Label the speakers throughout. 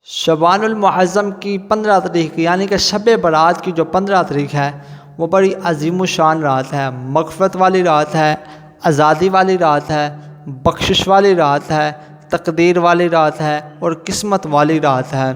Speaker 1: شعبان المعظم کی 15 تاریخ یعنی کہ شب برات کی جو 15 تاریخ ہے وہ بڑی عظیم الشان رات ہے، مغفرت والی رات ہے، آزادی والی رات ہے، بخشش والی رات ہے، تقدیر والی رات ہے اور قسمت والی رات ہے۔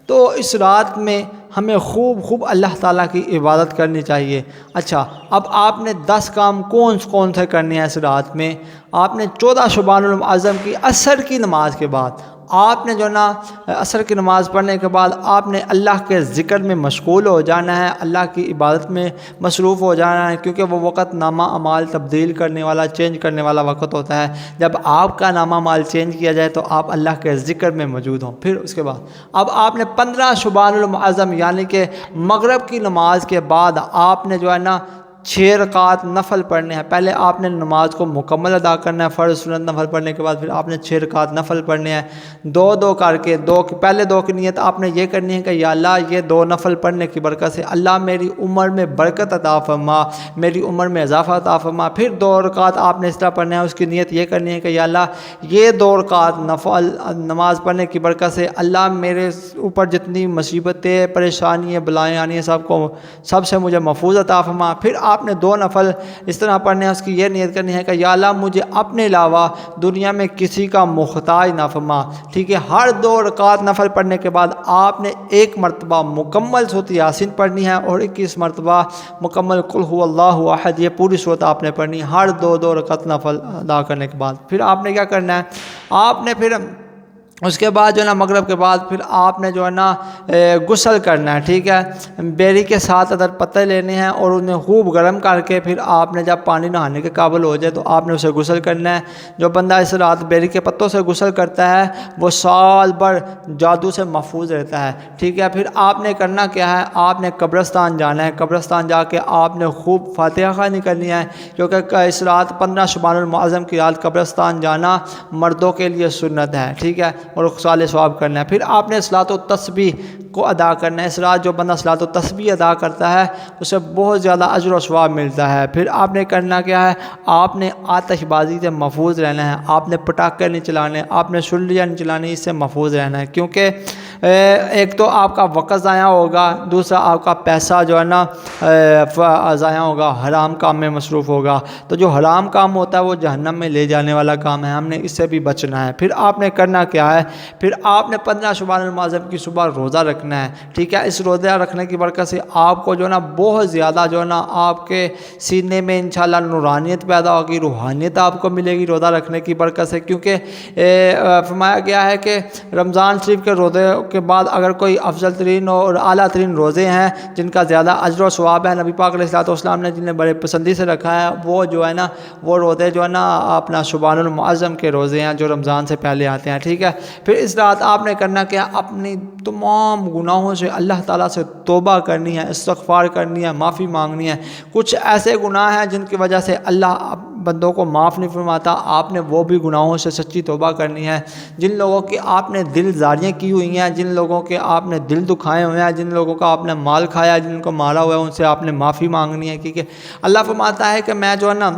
Speaker 1: تو اس رات میں ہمیں خوب اللہ تعالیٰ کی عبادت کرنی چاہیے۔ اچھا، اب آپ نے 10 کام کون سے کرنے ہیں اس رات میں؟ آپ نے 14 شعبان المعظم کی عصر کی نماز کے بعد آپ نے جو نا عصر کی نماز پڑھنے کے بعد آپ نے اللہ کے ذکر میں مشغول ہو جانا ہے، اللہ کی عبادت میں مصروف ہو جانا ہے، کیونکہ وہ وقت نامہ اعمال تبدیل کرنے والا، چینج کرنے والا وقت ہوتا ہے۔ جب آپ کا نامہ اعمال چینج کیا جائے تو آپ اللہ کے ذکر میں موجود ہوں۔ پھر اس کے بعد اب آپ نے 15 شعبان المعظم یعنی کہ مغرب کی نماز کے بعد آپ نے جو ہے نا 6 رکعت نفل پڑھنے ہیں۔ پہلے آپ نے نماز کو مکمل ادا کرنا ہے، فرض سنت نفل پڑھنے کے بعد پھر آپ نے 6 رکعت نفل پڑھنے ہیں، دو کر کے پہلے 2 کی نیت آپ نے یہ کرنی ہے کہ یا اللہ یہ 2 نفل پڑھنے کی برکت سے اللہ میری عمر میں برکت عطا فرما، میری عمر میں اضافہ عطا فرما۔ پھر 2 رکعت آپ نے اس طرح پڑھنا ہے، اس کی نیت یہ کرنی ہے کہ یا اللہ یہ 2 رکعت نفل نماز پڑھنے کی برکت سے اللہ میرے اوپر جتنی مصیبتیں، پریشانیاں، بلائیں آنی ہیں سب سے مجھے محفوظ عطا فرما۔ پھر آپ نے 2 نفل اس طرح پڑھنے ہیں، اس کی یہ نیت کرنی ہے کہ یا اللہ مجھے اپنے علاوہ دنیا میں کسی کا محتاج نہ فرما۔ ٹھیک ہے، ہر 2 رکعت نفل پڑھنے کے بعد آپ نے 1 مرتبہ مکمل سورۃ یاسین پڑھنی ہے اور 21 مرتبہ مکمل قل هو اللہ احد، یہ پوری سورت آپ نے پڑھنی ہے ہر 2 رکعت نفل ادا کرنے کے بعد۔ پھر آپ نے کیا کرنا ہے؟ آپ نے پھر اس کے بعد جو ہے نا مغرب کے بعد پھر آپ نے جو ہے نا غسل کرنا ہے۔ ٹھیک ہے، بیری کے 7 عدد پتے لینے ہیں اور انہیں خوب گرم کر کے پھر آپ نے جب پانی نہانے کے قابل ہو جائے تو آپ نے اسے غسل کرنا ہے۔ جو بندہ اس رات بیری کے پتوں سے غسل کرتا ہے وہ سال بھر جادو سے محفوظ رہتا ہے۔ ٹھیک ہے، پھر آپ نے کرنا کیا ہے؟ آپ نے قبرستان جانا ہے، قبرستان جا کے آپ نے خوب فاتحہ خوانی کرنی ہے، کیونکہ اس رات 15 شعبان المعظم کی رات قبرستان جانا مردوں کے لیے سنت ہے۔ ٹھیک ہے، اور خصال ثواب کرنا ہے۔ پھر آپ نے صلاۃ التسبیح کو ادا کرنا ہے۔ اس رات جو بندہ صلاۃ التسبیح ادا کرتا ہے اسے بہت زیادہ اجر و ثواب ملتا ہے۔ پھر آپ نے کرنا کیا ہے؟ آپ نے آتش بازی سے محفوظ رہنا ہے، آپ نے پٹاخے نہیں چلانے، آپ نے سلیاں نہیں چلانی، اس سے محفوظ رہنا ہے، کیونکہ ایک تو آپ کا وقت ضائع ہوگا، دوسرا آپ کا پیسہ جو ہے نا ضائع ہوگا، حرام کام میں مصروف ہوگا۔ تو جو حرام کام ہوتا ہے وہ جہنم میں لے جانے والا کام ہے، ہم نے اس سے بھی بچنا ہے۔ پھر آپ نے کرنا کیا ہے؟ پھر آپ نے 15 شعبان المعظم کی صبح روزہ رکھنا ہے۔ ٹھیک ہے، اس روزہ رکھنے کی برکت سے آپ کو جو ہے نا بہت زیادہ جو ہے نا آپ کے سینے میں انشاءاللہ نورانیت پیدا ہوگی، روحانیت آپ کو ملے گی روزہ رکھنے کی برکت سے، کیونکہ فرمایا گیا ہے کہ رمضان شریف کے روزے کے بعد اگر کوئی افضل ترین اور اعلیٰ ترین روزے ہیں جن کا زیادہ اجر و ثواب ہے، نبی پاک علیہ الصلوۃ والسلام نے جنہیں بڑے پسندی سے رکھا ہے، وہ جو ہے نا وہ روزے جو ہے نا اپنا شعبان المعظم کے روزے ہیں جو رمضان سے پہلے آتے ہیں۔ ٹھیک ہے، پھر اس رات آپ نے کرنا کیا؟ اپنی تمام گناہوں سے اللہ تعالیٰ سے توبہ کرنی ہے، استغفار کرنی ہے، معافی مانگنی ہے۔ کچھ ایسے گناہ ہیں جن کی وجہ سے اللہ بندوں کو معاف نہیں فرماتا، آپ نے وہ بھی گناہوں سے سچی توبہ کرنی ہے۔ جن لوگوں کی آپ نے دل زاریاں کی ہوئی ہیں، جن لوگوں کے آپ نے دل دکھائے ہوئے ہیں، جن لوگوں کا آپ نے مال کھایا ہے، جن کو مارا ہوا ہے، ان سے آپ نے معافی مانگنی ہے، کیونکہ اللہ فرماتا ہے کہ میں جو ہے نا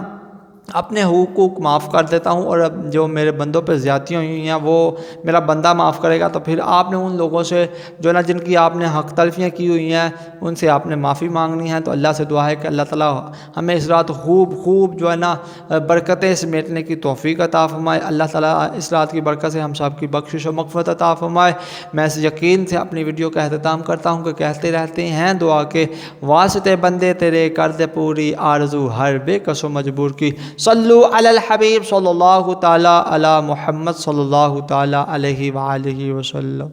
Speaker 1: اپنے حقوق معاف کر دیتا ہوں، اور اب جو میرے بندوں پہ زیادتیاں ہوئی ہیں وہ میرا بندہ معاف کرے گا۔ تو پھر آپ نے ان لوگوں سے جو نا جن کی آپ نے حق تلفیاں کی ہوئی ہیں ان سے آپ نے معافی مانگنی ہے۔ تو اللہ سے دعا ہے کہ اللہ تعالیٰ ہمیں اس رات خوب جو ہے نا برکتیں سمیٹنے کی توفیق عطا فرمائے۔ اللہ تعالیٰ اس رات کی برکت سے ہم سب کی بخشش و مغفرت عطا فرمائے۔ میں اس یقین سے اپنی ویڈیو کا اختتام کرتا ہوں کہ کہتے رہتے ہیں دعا کے واسطے بندے تیرے کر دے پوری آرزو ہر بے کس و مجبور کی۔ صلو علی الحبیب صلی اللہ تعالی علی محمد صلی اللہ تعالی علیہ وآلہ وسلم۔